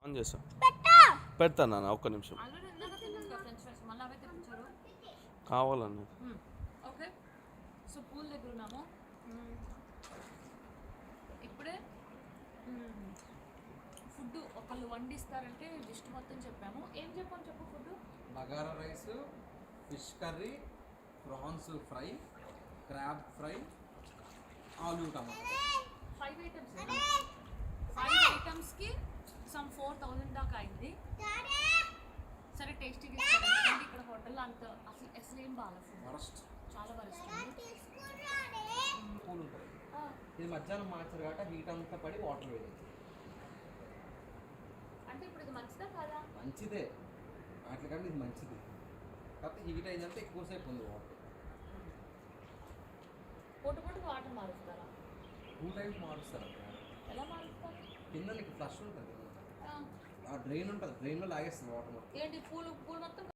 On చేసా పెడతా నాన్న ఒక్క నిమిషం కావాలండి. ఓకే సో పూల్ దగ్గర ఉన్నాము. ఇప్పుడే ఫుడ్ ఒకళ్ళు వండిస్తారంటే లిస్ట్ మొత్తం చెప్పాము. ఏం చెప్పాము చెప్పు. Food bagara rice, fish curry, prawns fry, crab fry, ఆలు టమాటా. 5 ఐటమ్స్. 5 ఐటమ్స్కి సమ్ 4000 దాకా అయింది. సరే టేస్టీగా ఇస్తారు ఎందుకంటే ఇక్కడ హోటల్లో అంత అసలు ఏం బాగాలేదు. వరస్ట్, చాలా వరస్ట్. కూల్ ఉంటుంది. ఇది మధ్యాహ్నం మార్చారు కాబట్టి హీట్ అంతా పడి వాటర్ వేయలేదు. అంటే ఇప్పుడు ఇది మంచిదా కాదా? మంచిదే, వాటికంటే ఇది మంచిది. కాకపోతే హీట్ అయిందంటే ఎక్కువసేపు ఉంది వాటర్. పొట్టుకు వాటర్ మారుస్తారా? 2 టైమ్స్ మారుస్తారు. ఎలా మారుస్తారు? కింద నీకు ఫ్లష్ ఉంటుంది, ఆ డ్రైన్ ఉంటుంది, డ్రైన్లో లాగేస్తుంది వాటర్ మొత్తం. ఏంటి పూలు మొత్తం